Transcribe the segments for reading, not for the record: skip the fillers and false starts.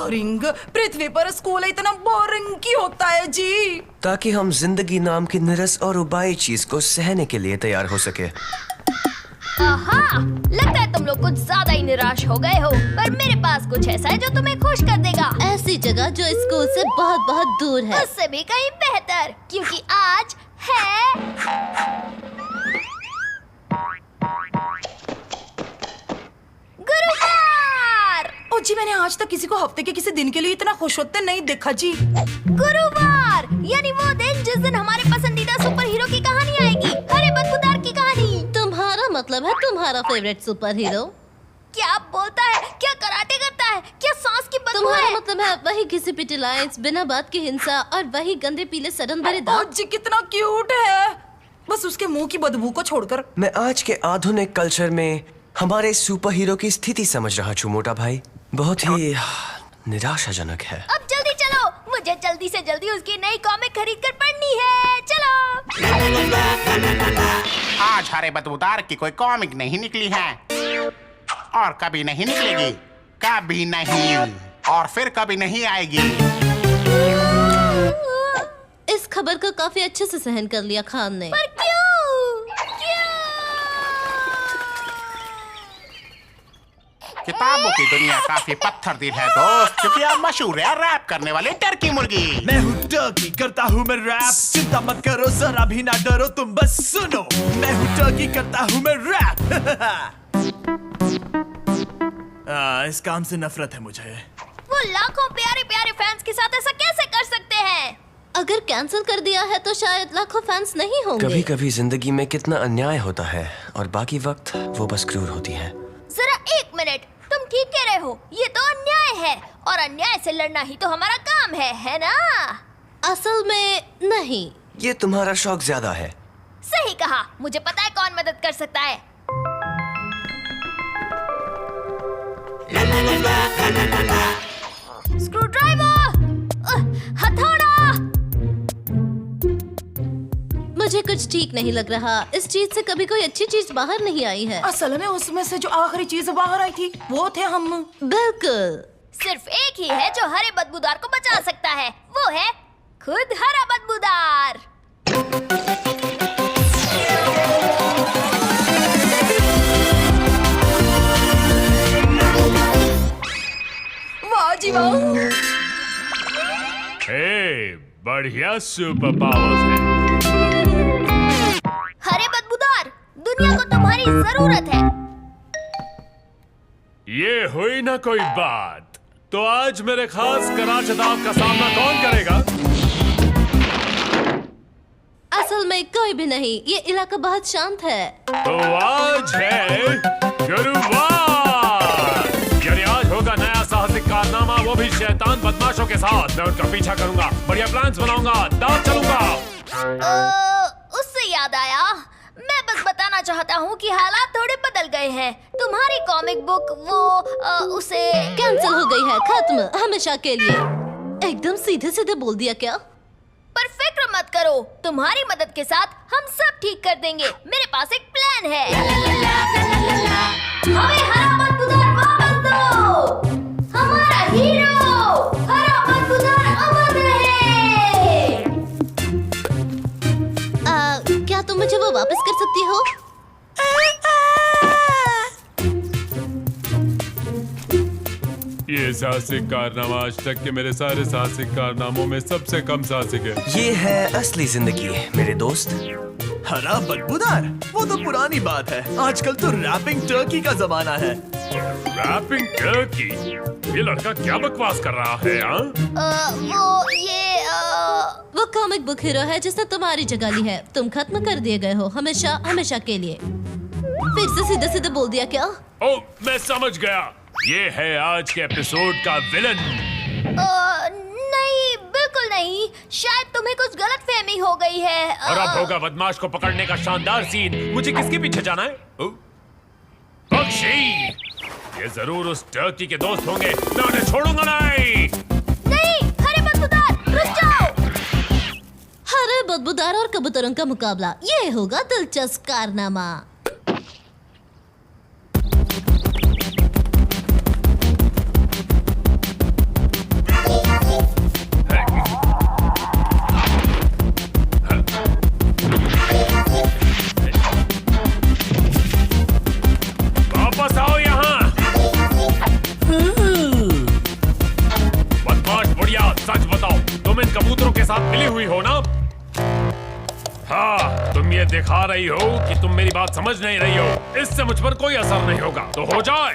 Boring. पृथ्वी पर school इतना boring क्यों होता है जी? ताकि हम जिंदगी नाम की निरस और उबाई चीज को सहने के लिए तैयार हो सके। आहा, लगता है तुम लोग कुछ ज्यादा ही निराश हो गए हो, पर मेरे पास कुछ ऐसा है जो तुम्हें खुश कर देगा। ऐसी जगह जो स्कूल से बहुत बहुत दूर है। उससे भी कहीं बेहतर, क्योंकि आज है गुरुवार। ओ जी, मैंने आज तक किसी को हफ्ते के किसी दिन के लिए इतना खुश होते नहीं देखा जी। गुरुवार यानी वो दिन जिस दिन हमारे पसंदीदा सुपर हीरो की कहानी आएगी, हरे बदबूदार की कहानी। तुम्हारा मतलब है तुम्हारा फेवरेट सुपर हीरो? क्या बोलता है? क्या कराटे करता है? क्या सांस की बदबू तुम्हारा है? मतलब है वही घिसी पिटी लाइंस, बिना बात की हिंसा और वही गंदे पीले सड़न भरे ओ दांत। जी, कितना क्यूट है, बस उसके मुंह की बदबू को छोड़कर। मैं आज के आधुनिक कल्चर में हमारे सुपर हीरो की स्थिति समझ रहा हूँ मोटा भाई। बहुत ही निराशाजनक है। अब जल्दी चलो, मुझे जल्दी से जल्दी उसकी नई कॉमिक खरीद कर पढ़नी है। चलो। आज हरे बदबूदार की कोई कॉमिक नहीं निकली है और कभी नहीं निकलेगी, कभी नहीं, और फिर कभी नहीं आएगी। इस खबर को काफी अच्छे से सहन कर लिया खान ने। पर क्यों? किताबों की दुनिया काफी पत्थर दिल है दोस्त, क्योंकि अब मशहूर है रैप करने वाली टर्की मुर्गी। मैं हूँ टर्की, करता हूँ मैं रैप। चिंता मत करो, जरा भी ना डरो, तुम बस सुनो। मैं हूँ टर्की, करता हूँ मैं रैप। इस काम से नफरत है मुझे। वो लाखों प्यारे प्यारे फैंस के साथ ऐसा कैसे कर सकते हैं? अगर कैंसिल कर दिया है तो शायद लाखों फैंस नहीं होंगे। कभी कभी जिंदगी में कितना अन्याय होता है और बाकी वक्त वो बस क्रूर होती है। जरा एक मिनट, तुम ठीक कह रहे हो, ये तो अन्याय है और अन्याय से लड़ना ही तो हमारा काम है ना? असल में नहीं। ये तुम्हारा शौक ज्यादा है। सही कहा, मुझे पता है कौन मदद कर सकता है। स्क्रू ड्राइवर, हथौड़ा। मुझे कुछ ठीक नहीं लग रहा। इस चीज से कभी कोई अच्छी चीज बाहर नहीं आई है। असल में उसमें से जो आखिरी चीज बाहर आई थी वो थे हम। बिल्कुल। सिर्फ एक ही है जो हरे बदबूदार को बचा सकता है, वो है खुद हरा बदबूदार। वाह जी वाह। बढ़िया सुपर पावर्स है। हरे बदबूदार, दुनिया को तुम्हारी जरूरत है। ये हुई ना कोई बात, तो आज मेरे खास कराचदाव का सामना कौन करेगा? असल में कोई भी नहीं, ये इलाका बहुत शांत है। तो आज है गुरुवार, यानी आज होगा नया साहसिक कारनामा, वो भी शैतान बदमाशों के साथ। मैं उनका पीछा करूंगा, बढ़िया प्लान्स बनाऊंगा, दांव चलूंगा। उससे याद आया, मैं बस बताना चाहता हूँ कि हालात थोड़े बदल गए हैं। तुम्हारी कॉमिक बुक उसे कैंसिल हो गई है, खत्म, हमेशा के लिए। एकदम सीधे सीधे बोल दिया क्या? पर फिक्र मत करो, तुम्हारी मदद के साथ हम सब ठीक कर देंगे। मेरे पास एक प्लान है। हमें हरा बदबूदार वापस दो। हमारा हीरो हरा बदबूदार अमर रहे। क्या तुम मुझे वो वापस कर सकती हो? ये साहसिक कारनामा आज तक के मेरे सारे साहसिक कारनामों में सबसे कम साहसिक है। ये है असली जिंदगी मेरे दोस्त। हरा बदबूदार, वो तो पुरानी बात है। आजकल तो रैपिंग टर्की का जमाना है। Rapping turkey? ये लड़का क्या बकवास कर रहा है? वो कॉमिक बुक हीरो है जिसने तुम्हारी जगह ली है। तुम खत्म कर दिए गए हो, हमेशा हमेशा के लिए। फिर से सीधे सीधे बोल दिया क्या? ओ, मैं समझ गया, ये है आज के एपिसोड का विलन। नहीं, बिल्कुल नहीं। शायद तुम्हें कुछ गलतफहमी हो गई है। और अब होगा बदमाश को पकड़ने का शानदार सीन। मुझे किसके पीछे जाना है? पक्षी, ये जरूर उस टर्की के दोस्त होंगे। मैं उन्हें छोड़ूंगा नहीं। नहीं, हरे बदबूदार, रुक जाओ। हरे बदबूदार और कबूतरों का मुकाबला, ये होगा दिलचस्प कारनामा। साथ मिली हुई हो ना? हाँ, तुम ये दिखा रही हो कि तुम मेरी बात समझ नहीं रही हो। इससे मुझ पर कोई असर नहीं होगा, तो हो जाए।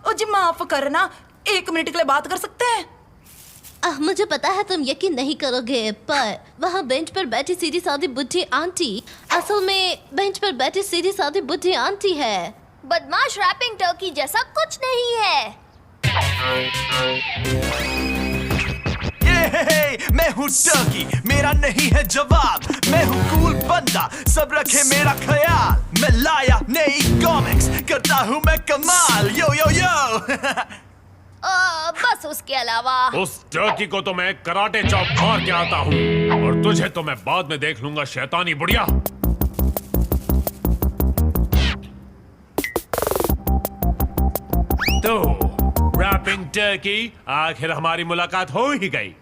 ओ जी माफ करना, 1 मिनट के लिए बात कर सकते हैं? मुझे पता है तुम यकीन नहीं करोगे, पर वहाँ बेंच पर बैठी सीधी सादी बुढ़ी आंटी असल में बेंच पर बैठी सीधी सादी बुढ़ी आंटी है। बदमाश रैपिंग टर्की जैसा कुछ नहीं है। मैं हूँ टर्की, मेरा नहीं है जवाब। मैं हूँ कूल बंदा, सब रखे मेरा ख्याल। मैं लाया नई कॉमिक्स, करता हूँ मैं कमाल। यो यो यो बस उसके अलावा उस टर्की को तो मैं कराटे चॉप मार के आता हूँ, और तुझे तो मैं बाद में देख लूंगा, शैतानी बुढ़िया। तो रैपिंग टर्की, आखिर हमारी मुलाकात हो ही गई।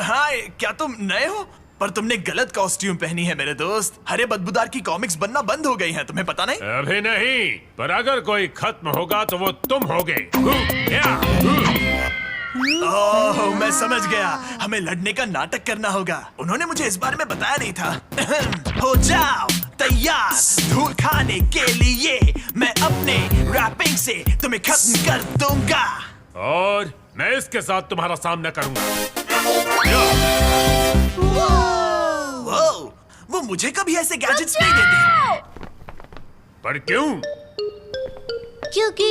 हाँ, क्या तुम नए हो? पर तुमने गलत कॉस्ट्यूम पहनी है मेरे दोस्त। हरे बदबूदार की कॉमिक्स बनना बंद हो गई हैं, तुम्हें पता नहीं? अभी नहीं, पर अगर कोई खत्म होगा तो वो तुम होगे। ओह, मैं समझ गया। हमें लड़ने का नाटक करना होगा। उन्होंने मुझे इस बारे में बताया नहीं था। हो जाओ तैयार धूल खाने के लिए। मैं अपने रैपिंग से तुम्हें खत्म कर दूंगा, और मैं इसके साथ तुम्हारा सामना करूंगा। वो मुझे कभी ऐसे गैजेट्स नहीं देते। पर क्यों? क्योंकि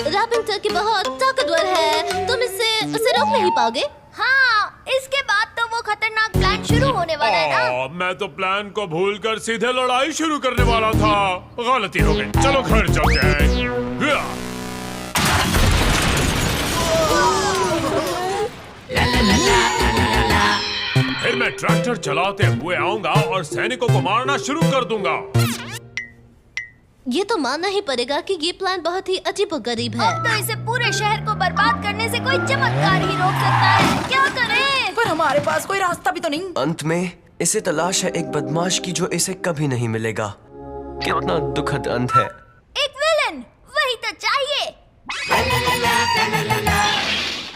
रैपिंग टर्की बहुत ताकतवर है, तुम उसे रोक नहीं पाओगे। हाँ, इसके बाद तो वो खतरनाक प्लान शुरू होने वाला है ना। मैं तो प्लान को भूलकर सीधे लड़ाई शुरू करने वाला था। गलती हो गई, चलो घर चलते हैं। फिर मैं ट्रैक्टर चलाते हुए आऊंगा और सैनिकों को मारना शुरू कर दूंगा। ये तो मानना ही पड़ेगा कि ये प्लान बहुत ही अजीबोगरीब है। अब तो इसे पूरे शहर को बर्बाद करने से कोई चमत्कार ही रोक सकता है। क्या करें? पर हमारे पास कोई रास्ता भी तो नहीं। अंत में इसे तलाश है एक बदमाश की जो इसे कभी नहीं मिलेगा। कितना दुखद अंत है। एक विलन, वही तो चाहिए।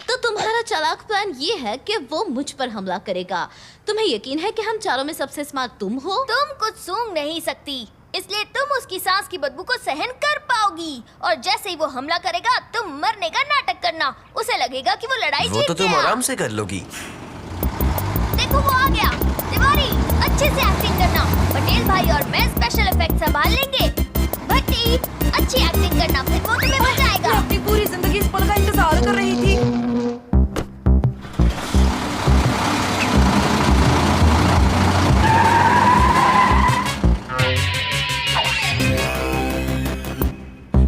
तो तुम्हारा चालाक प्लान ये है कि वो मुझ पर हमला करेगा। तुम्हें यकीन है कि हम चारों में सबसे स्मार्ट तुम हो? तुम कुछ सूंघ नहीं सकती, इसलिए तुम उसकी सांस की बदबू को सहन कर पाओगी। और जैसे ही वो हमला करेगा, तुम मरने का नाटक करना। उसे लगेगा कि वो लड़ाई वो जीत तो तुम गया। आराम से कर लोगी। देखो वो आ गया। तिवारी, अच्छे से एक्टिंग करना। पटेल भाई और मैं स्पेशल इफेक्ट संभाल लेंगे। भट्टी, अच्छी एक्टिंग करना, फिर वो तुम्हें बचाएगा। मैं अपनी पूरी जिंदगी इस पल का इंतजार कर रही थी।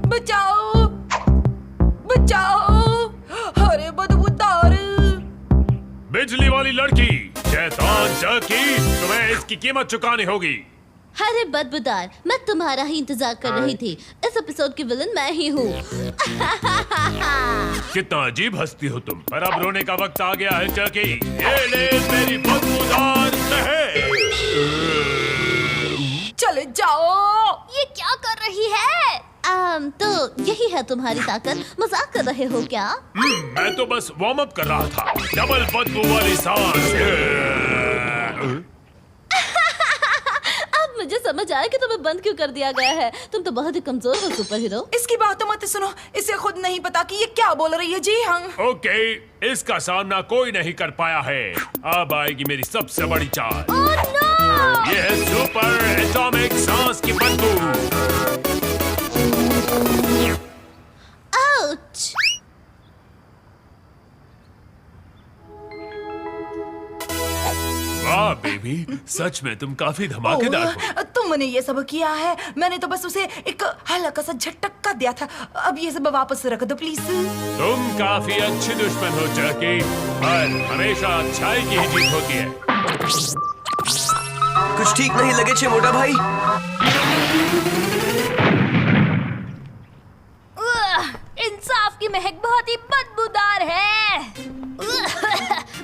बचाओ, बचाओ, अरे बदबूदार। बिजली वाली लड़की, शैतान टर्की, तुम्हें इसकी कीमत चुकानी होगी। अरे बदबूदार, मैं तुम्हारा ही इंतजार कर रही थी। इस एपिसोड की विलन मैं ही हूँ। कितना अजीब हंसती हो तुम। पर अब रोने का वक्त आ गया है टर्की। ये ले मेरी बदबूदार शहर। चले जाओ। ये क्या कर रही है? तो यही है तुम्हारी ताकत। मजाक कर रहे हो क्या? मैं तो बस वार्म अप कर रहा था। डबल बदबू वाली सांस। अब मुझे समझ आया कि तुम्हें बंद क्यों कर दिया गया है। तुम तो बहुत ही कमजोर हो सुपर हीरो। इसकी बात मत सुनो, इसे खुद नहीं पता कि ये क्या बोल रही है। जी हाँ। ओके, इसका सामना कोई नहीं कर पाया है। अब आएगी मेरी सबसे बड़ी चाल। Oh no! ये है सुपर एटॉमिक सांस की बदबू। आउच! वाह बेबी, सच में तुम काफी धमाकेदार हो। तुमने ये सब किया है। मैंने तो बस उसे एक हल्का सा झटका दिया था। अब ये सब वापस रख दो प्लीज। तुम काफी अच्छी दुश्मन हो टर्की, पर हमेशा अच्छाई की ही जीत होती है। कुछ ठीक नहीं लगे छे मोटा भाई। इंसाफ की महक बहुत ही बदबूदार है।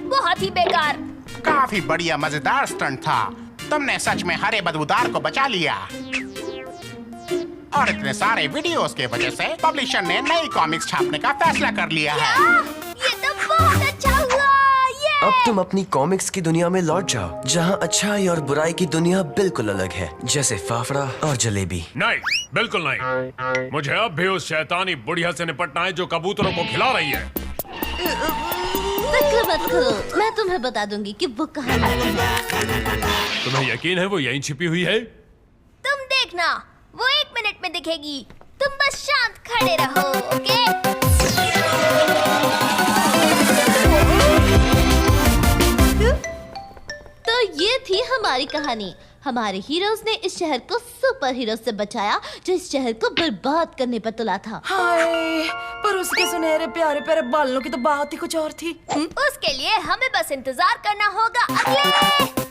बहुत ही बेकार। काफी बढ़िया मजेदार स्टंट था। तुमने सच में हरे बदबूदार को बचा लिया। और इतने सारे वीडियोस के वजह से पब्लिशर ने नई कॉमिक्स छापने का फैसला कर लिया है। ये तो बहुत अच्छा हुआ। ये अब तुम अपनी कॉमिक्स की दुनिया में लौट जाओ, जहाँ अच्छाई और बुराई की दुनिया बिल्कुल अलग है, जैसे फाफड़ा और जलेबी। नहीं, बिल्कुल नहीं। मुझे अब भी उस शैतानी बुढ़िया से निपटना है जो कबूतरों को खिला रही है। फिक्र मत करो, मैं तुम्हें बता दूंगी कि वो कहाँ है। तुम्हें यकीन है वो यहीं छिपी हुई है? तुम देखना, वो 1 मिनट में दिखेगी। तुम बस शांत खड़े रहो, ओके? तो ये थी हमारी कहानी। हमारे हीरोज ने इस शहर को सुपर हीरो से बचाया जो इस शहर को बर्बाद करने पर तुला था। हाय, पर उसके सुनहरे प्यारे प्यारे बालों की तो बात ही कुछ और थी। उसके लिए हमें बस इंतजार करना होगा अगले